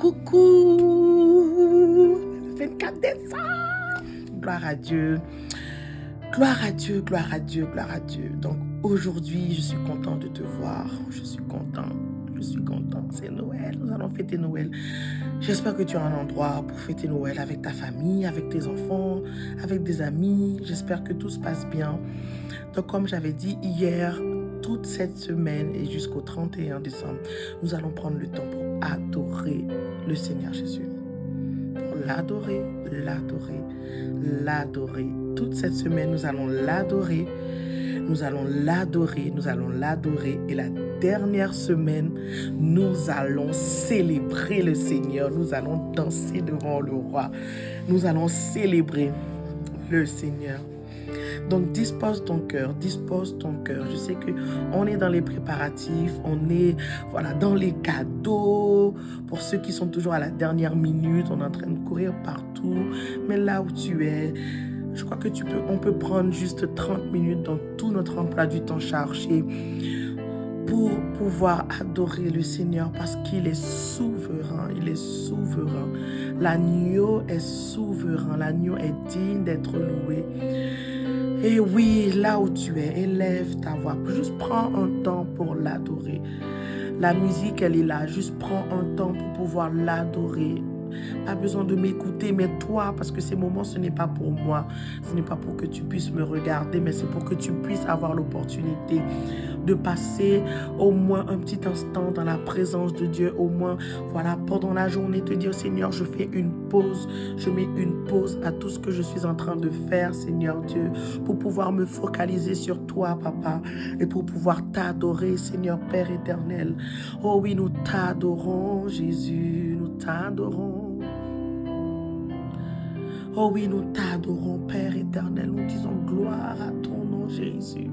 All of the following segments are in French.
Coucou, 24 décembre. Gloire à Dieu. Gloire à Dieu, gloire à Dieu, gloire à Dieu. Donc aujourd'hui, je suis content de te voir. Je suis content. C'est Noël. Nous allons fêter Noël. J'espère que tu as un endroit pour fêter Noël avec ta famille, avec tes enfants, avec des amis. J'espère que tout se passe bien. Donc comme j'avais dit hier, toute cette semaine et jusqu'au 31 décembre, nous allons prendre le temps pour adorer le Seigneur Jésus. Pour l'adorer. Toute cette semaine, nous allons l'adorer. Et la dernière semaine, nous allons célébrer le Seigneur. Nous allons danser devant le roi. Nous allons célébrer le Seigneur. Donc, dispose ton cœur. Je sais qu'on est dans les préparatifs, on est dans les cadeaux. Pour ceux qui sont toujours à la dernière minute, on est en train de courir partout. Mais là où tu es, je crois que on peut prendre juste 30 minutes dans tout notre emploi du temps chargé pour pouvoir adorer le Seigneur parce qu'il est souverain. L'agneau est souverain. L'agneau est digne d'être loué. Et oui, là où tu es, élève ta voix. Juste prends un temps pour l'adorer. La musique, elle est là. Juste prends un temps pour pouvoir l'adorer. Pas besoin de m'écouter, mais toi, parce que ces moments, ce n'est pas pour moi. Ce n'est pas pour que tu puisses me regarder, mais c'est pour que tu puisses avoir l'opportunité de passer au moins un petit instant dans la présence de Dieu. Au moins, pendant la journée, te dire, Seigneur, je fais une pause. Je mets une pause à tout ce que je suis en train de faire, Seigneur Dieu, pour pouvoir me focaliser sur toi, Papa, et pour pouvoir t'adorer, Seigneur Père éternel. Oh oui, nous t'adorons, Jésus, nous t'adorons. Oh oui, nous t'adorons, Père éternel. Nous disons gloire à ton nom, Jésus.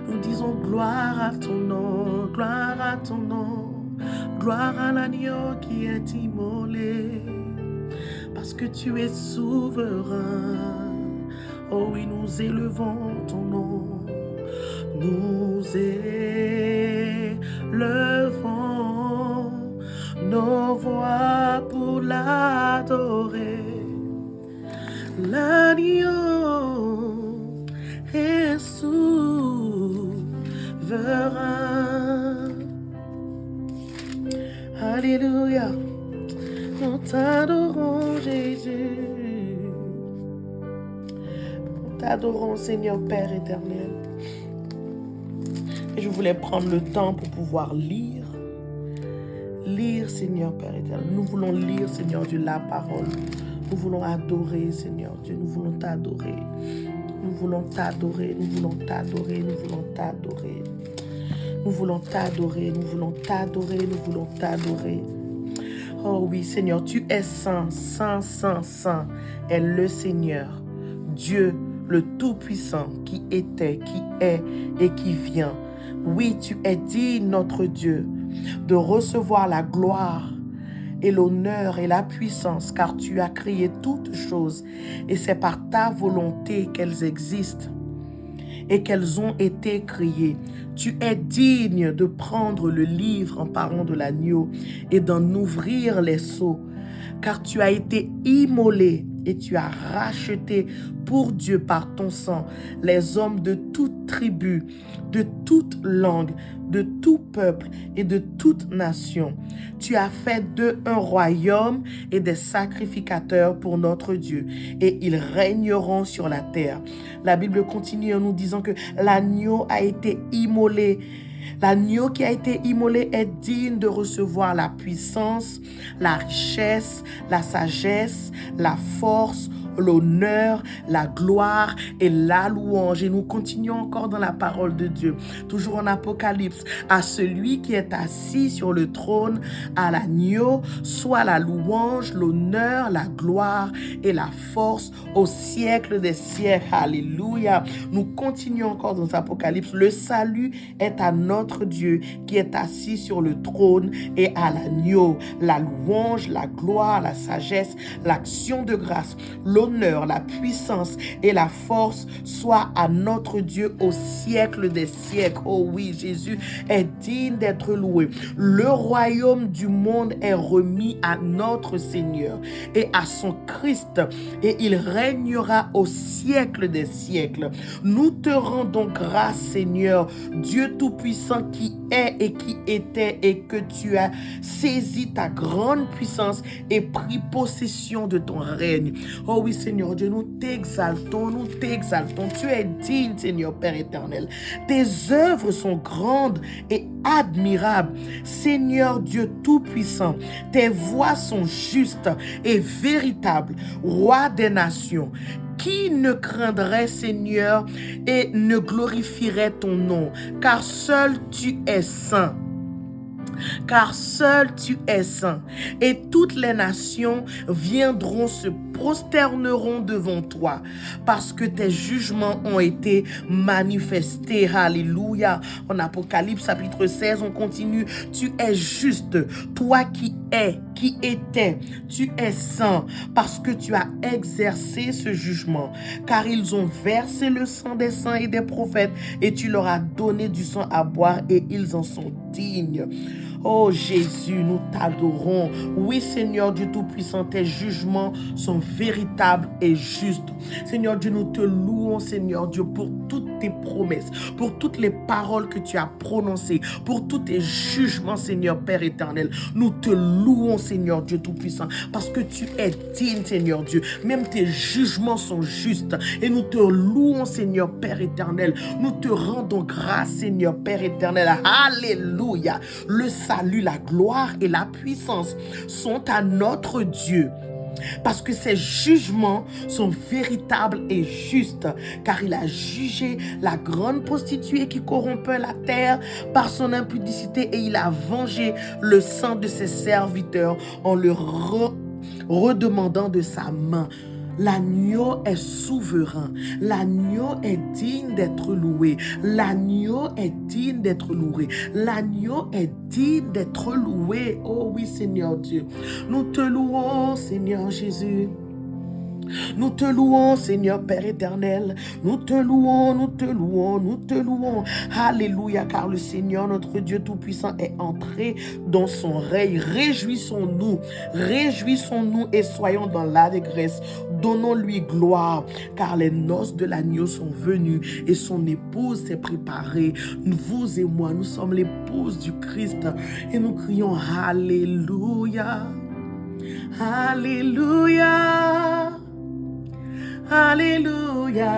Nous disons gloire à ton nom, gloire à ton nom. Gloire à l'agneau qui est immolé. Parce que tu es souverain. Oh oui, nous élevons ton nom. Nous élevons nos voix pour l'adorer. L'agneau est souverain. Alléluia. Nous t'adorons, Jésus. Nous t'adorons, Seigneur Père éternel. Et je voulais prendre le temps pour pouvoir lire. Lire, Seigneur Père éternel. Nous voulons lire, Seigneur Dieu, la parole. Nous voulons adorer, Seigneur Dieu. Nous voulons t'adorer. Nous voulons t'adorer. Nous voulons t'adorer. Nous voulons t'adorer. Nous voulons t'adorer. Nous voulons t'adorer. Nous voulons t'adorer. Oh oui, Seigneur, tu es saint, saint, saint, saint est le Seigneur, Dieu, le Tout-Puissant, qui était, qui est et qui vient. Oui, tu es digne, notre Dieu, de recevoir la gloire et l'honneur et la puissance, car tu as créé toutes choses, et c'est par ta volonté qu'elles existent et qu'elles ont été créées. Tu es digne de prendre le livre en parlant de l'agneau et d'en ouvrir les sceaux, car tu as été immolé et tu as racheté pour Dieu par ton sang les hommes de toute tribu, de toute langue, de tout peuple et de toute nation. Tu as fait d'eux un royaume et des sacrificateurs pour notre Dieu, et ils régneront sur la terre. La Bible continue en nous disant que l'agneau a été immolé. L'agneau qui a été immolé est digne de recevoir la puissance, la richesse, la sagesse, la force, l'honneur, la gloire et la louange. Et nous continuons encore dans la parole de Dieu, toujours en Apocalypse. À celui qui est assis sur le trône, à l'agneau, soit la louange, l'honneur, la gloire et la force au siècle des siècles. Alléluia. Nous continuons encore dans Apocalypse. Le salut est à notre Dieu qui est assis sur le trône et à l'agneau. La louange, la gloire, la sagesse, l'action de grâce, l'honneur, la puissance et la force soient à notre Dieu au siècle des siècles. Oh oui, Jésus est digne d'être loué. Le royaume du monde est remis à notre Seigneur et à son Christ, et il régnera au siècle des siècles. Nous te rendons grâce, Seigneur, Dieu Tout-Puissant, qui est et qui était, et que tu as saisi ta grande puissance et pris possession de ton règne. Oh oui, Seigneur Dieu, nous t'exaltons, nous t'exaltons. Tu es digne, Seigneur Père éternel. Tes œuvres sont grandes et admirables. Seigneur Dieu Tout-Puissant, tes voies sont justes et véritables. Roi des nations, qui ne craindrait, Seigneur, et ne glorifierait ton nom, car seul tu es saint. Car seul tu es saint, et toutes les nations viendront, se prosterneront devant toi, parce que tes jugements ont été manifestés. Alléluia. En Apocalypse chapitre 16, on continue. Tu es juste, toi qui es, qui étais, tu es saint, parce que tu as exercé ce jugement, car ils ont versé le sang des saints et des prophètes, et tu leur as donné du sang à boire, et ils en sont dignes. Oh Jésus, nous t'adorons. Oui, Seigneur Dieu Tout-Puissant, tes jugements sont véritables et justes. Seigneur Dieu, nous te louons, Seigneur Dieu, pour toutes tes promesses, pour toutes les paroles que tu as prononcées, pour tous tes jugements, Seigneur Père éternel. Nous te louons, Seigneur Dieu Tout-Puissant, parce que tu es digne, Seigneur Dieu. Même tes jugements sont justes. Et nous te louons, Seigneur Père éternel. Nous te rendons grâce, Seigneur Père éternel. Alléluia. Le salut, la gloire et la puissance sont à notre Dieu, parce que ses jugements sont véritables et justes, car il a jugé la grande prostituée qui corrompait la terre par son impudicité, et il a vengé le sang de ses serviteurs en le redemandant de sa main. L'agneau est souverain. L'agneau est digne d'être loué. L'agneau est digne d'être loué. L'agneau est digne d'être loué. Oh oui, Seigneur Dieu. Nous te louons, Seigneur Jésus. Nous te louons, Seigneur Père éternel. Nous te louons, nous te louons, nous te louons. Alléluia, car le Seigneur, notre Dieu Tout-Puissant, est entré dans son règne. Réjouissons-nous et soyons dans l'allégresse. Donnons-lui gloire, car les noces de l'agneau sont venues et son épouse s'est préparée. Vous et moi, nous sommes l'épouse du Christ et nous crions Alléluia, Alléluia. Alléluia,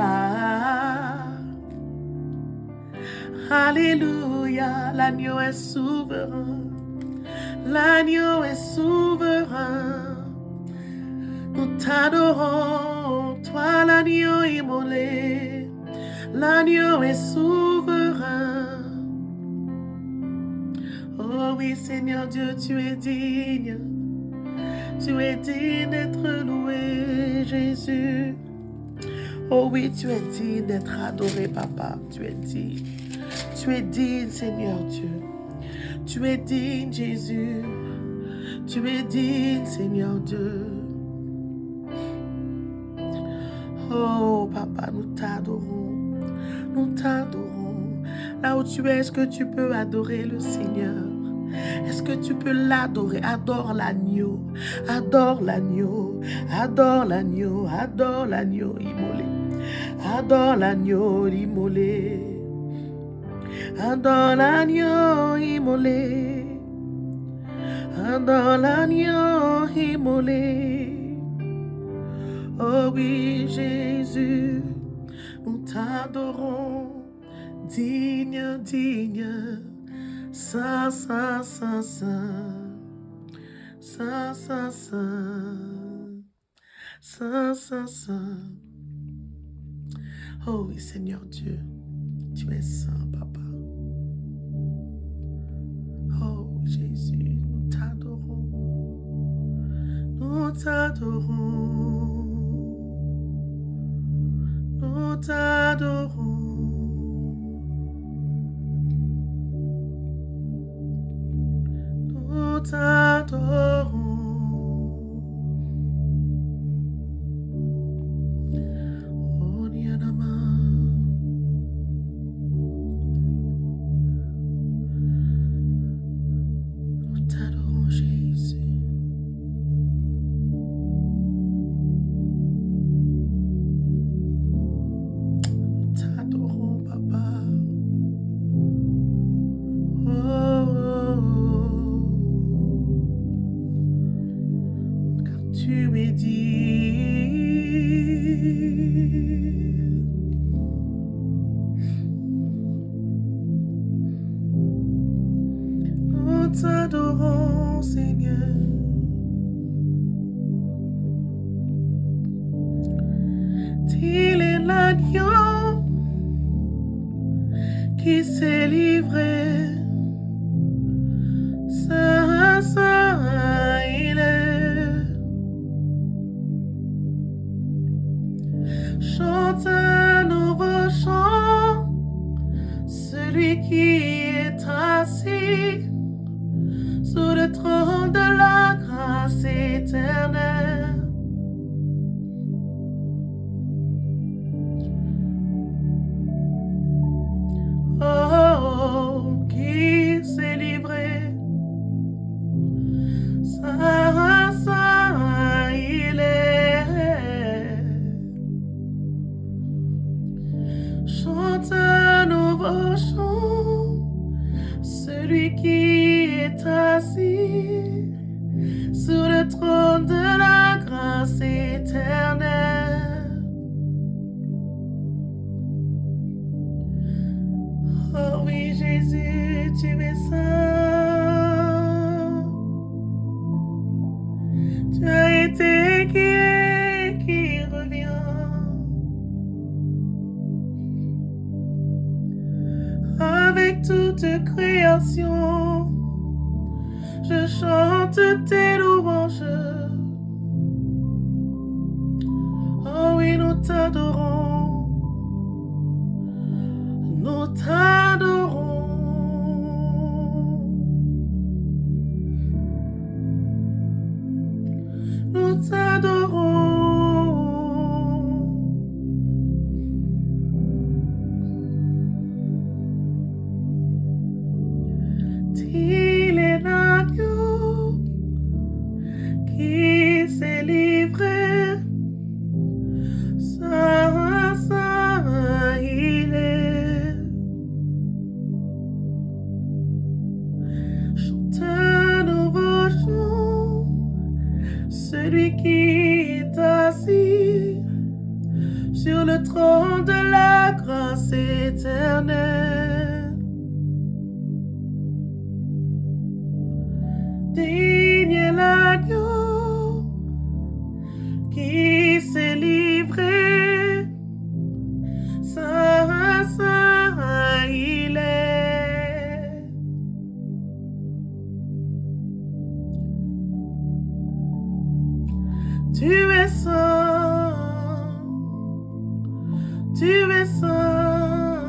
Alléluia, l'agneau est souverain, l'agneau est souverain. Nous t'adorons, toi l'agneau immolé, l'agneau est souverain. Oh oui, Seigneur Dieu, tu es digne d'être loué, Jésus. Oh oui, tu es digne d'être adoré, Papa. Tu es digne. Tu es digne, Seigneur Dieu. Tu es digne, Jésus. Tu es digne, Seigneur Dieu. Oh, Papa, nous t'adorons. Nous t'adorons. Là où tu es, est-ce que tu peux adorer le Seigneur? Est-ce que tu peux l'adorer? Adore l'agneau. Adore l'agneau. Adore l'agneau. Adore l'agneau immolé. Adore l'agneau immolé. Adore l'agneau immolé. Adore l'agneau immolé. Oh oui, Jésus, nous t'adorons. Digne, digne. Saint, saint, saint, saint. Saint, saint, saint. Saint, saint, saint. Oh oui, Seigneur Dieu, tu es saint, Papa. Oh Jésus, nous t'adorons. Nous t'adorons. Nous t'adorons. Nous t'adorons. tu es digne. Nous t'adorons, Seigneur. Il est l'agneau qui s'est livré. Saint, saint, il est. Chante un nouveau chant, celui qui est assis sous le trône de la grâce éternelle. Oh, qui s'est livré. Saint, saint, il est. Chante un nouveau chant, celui qui est assis sur le trône de la grâce éternelle. Oh oui, Jésus, tu es saint. Tu as été qui revient. Avec toute création, je chante tes louanges. Oh oui, nous t'adorons. Nous t'adorons. Nous t'adorons. Il est l'agneau qui s'est livré. Saint, saint, il est. Chante un nouveau chant, celui qui est assis sur le trône de la grâce éternelle. Digne est l'agneau qui s'est livré. Saint, saint, il est. Tu es saint. Tu es saint.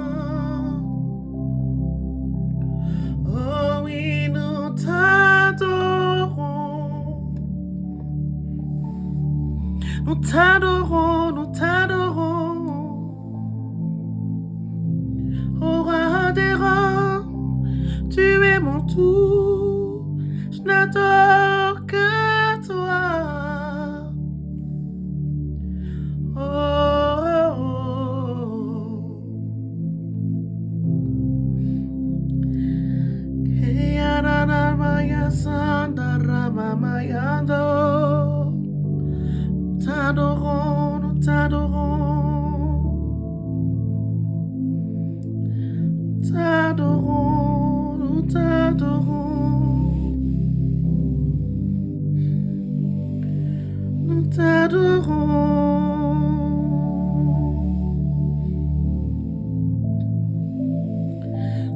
Oh oui, nous t'adorons. Nous t'adorons, nous t'adorons. Au roi des rois, tu es mon tout. Je n'adore que toi. Oh, oh, oh. Keyananamaya sandaramamayando. T'adorons, nous t'adorons. T'adorons, nous t'adorons. Nous t'adorons.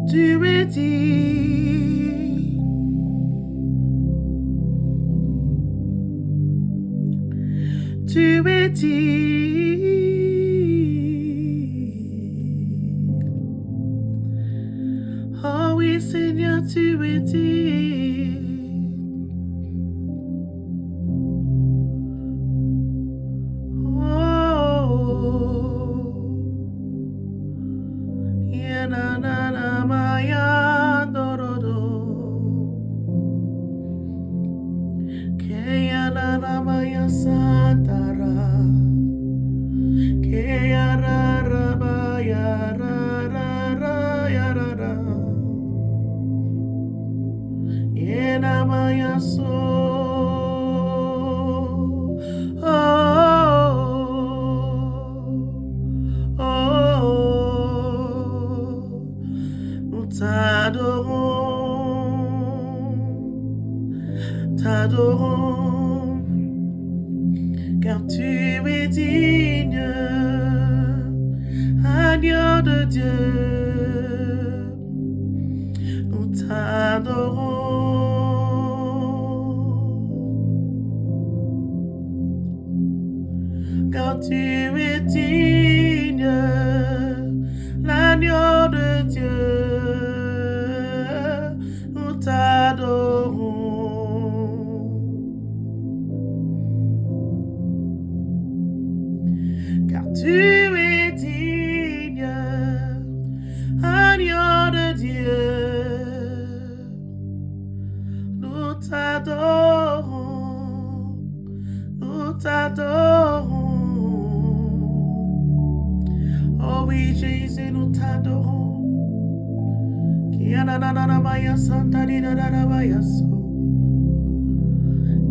Tu es digne. Tu es digne. Oh oui, Seigneur, tu es digne. t'adorons, car tu es digne, agneau de Dieu, nous t'adorons, car tu es digne, l'agneau de Dieu, nous t'adorons. Car tu es digne, agneau de Dieu, nous t'adorons, nous t'adorons. Oh oui, Jésus, nous t'adorons. Kianananamaya Santa Didadabaya So.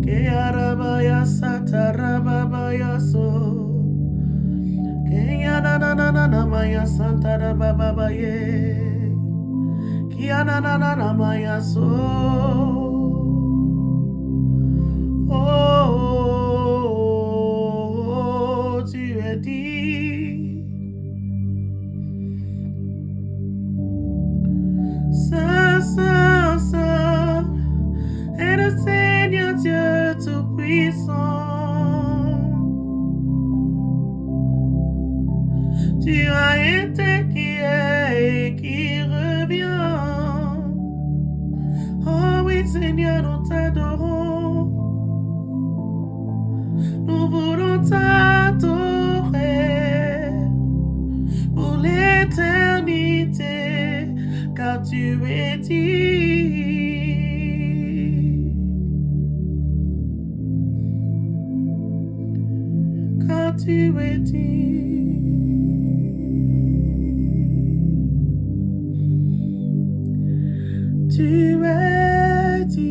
Kiarabaya Santa Rababaya So. Kianananamaya Santa Rababaye. Kianananamaya So. Oh, tu es dit. Saint, Saint, Saint est le Seigneur Dieu Tout-Puissant. Tu as été qui est et qui revient. Oh oui, Seigneur, nous t'adorons. Nous voulons t'adorer pour l'éternité, car tu es dit, car tu es dit, tu es dit.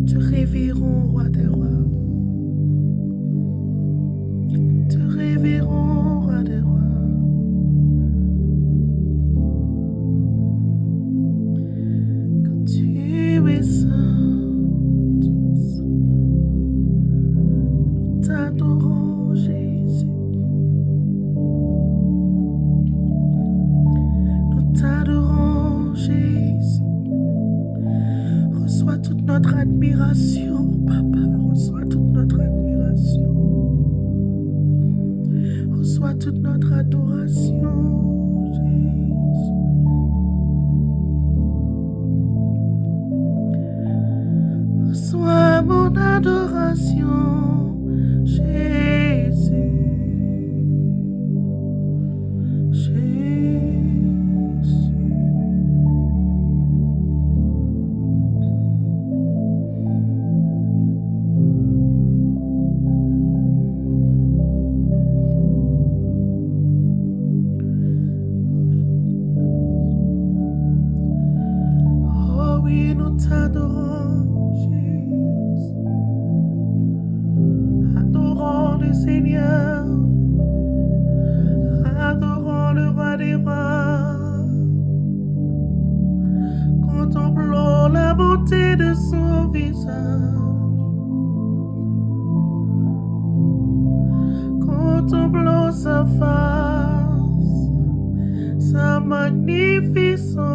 Te révérons, roi des rois. Te révérons, roi des rois. Quand tu es saint, nous t'adorons, Jésus. Nous t'adorons, Jésus. Reçois toute notre admiration, Papa. Reçois toute notre admiration. Reçois toute notre adoration, Jésus. Reçois mon adoration, Jésus. Nous t'adorons, Jésus. Adorons le Seigneur. Adorons le roi des rois. Contemplons la beauté de son visage. Contemplons sa face. magnificence.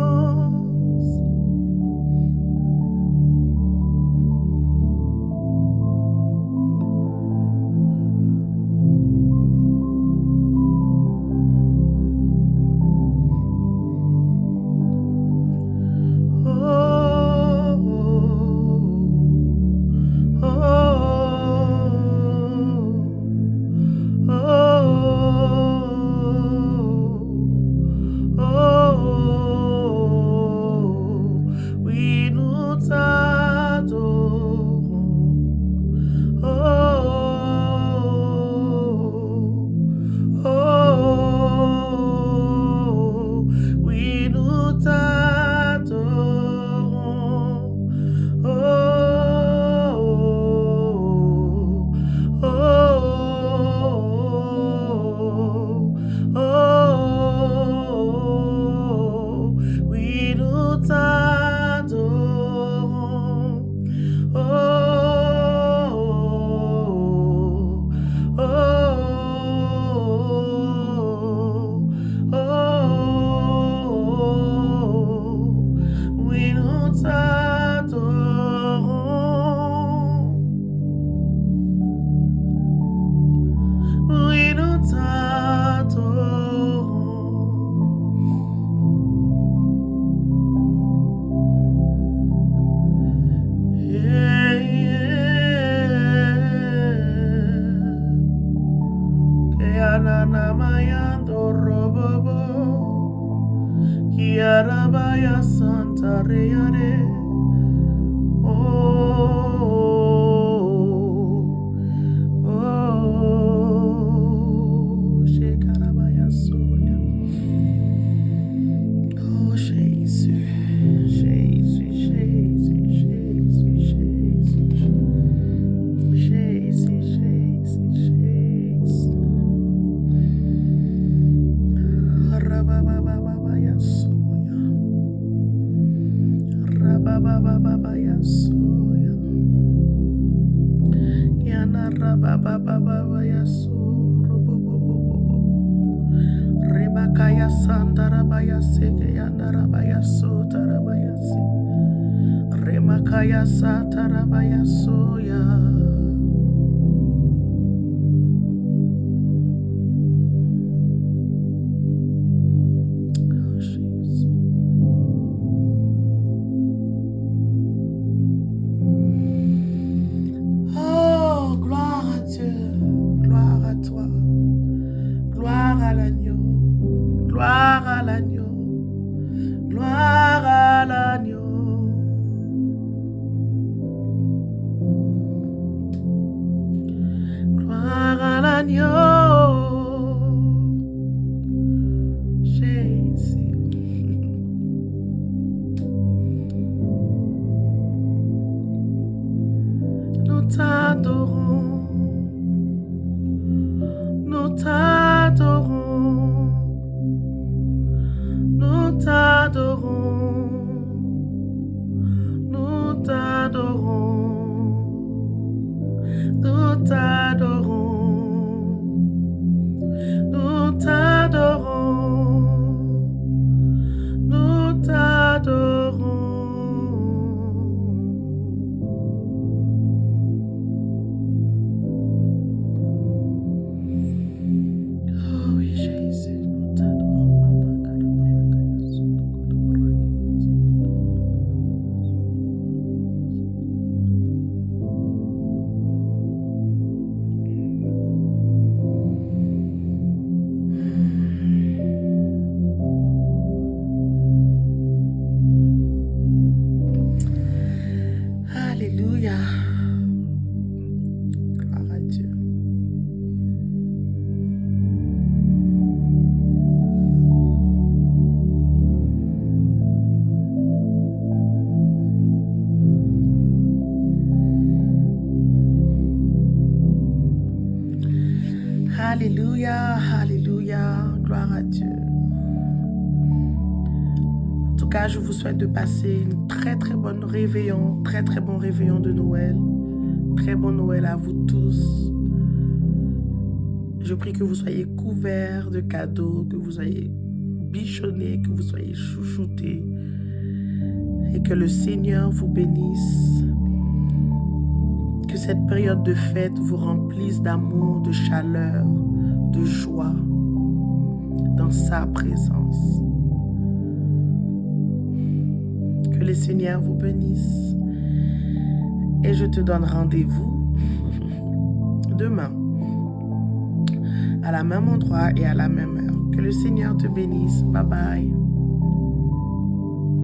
Kiarabaya Santa Reare. Shekarabaya Soya. Oh, Jésus, Jésus, Jésus, Jésus, Jésus, Jésus, Jésus, Jésus. Rababababaya Soya. Rababababaya Soya. Yana Rababababaya Soya. Rebakaya Sandarabaya Seke Yandarabaya Sotarabaya Seke Remakaya Satarabaya Soya. Oh, Jesus. Oh, gloire à Dieu, gloire à toi, gloire à l'agneau. Gloire à l'agneau, gloire à l'agneau. Gloire à l'agneau. Jésus. Nous t'adorons. Nous t'adorons. Nous t'adorons, nous t'adorons, nous t'adorons, nous t'adorons, nous t'adorons. Oh oui, Jésus, nous t'adorons. Alléluia. Gloire à Dieu. Alléluia, alléluia, gloire à Dieu. En tout cas, je vous souhaite de passer une très bonne réveillon, très bon réveillon de Noël. Très bon Noël à vous tous. Je prie que vous soyez couverts de cadeaux, que vous ayez bichonnés, que vous soyez chouchoutés et que le Seigneur vous bénisse. Que cette période de fête vous remplisse d'amour, de chaleur, de joie dans sa présence. Que le Seigneur vous bénisse. Et je te donne rendez-vous demain à la même endroit et à la même heure. Que le Seigneur te bénisse. Bye bye.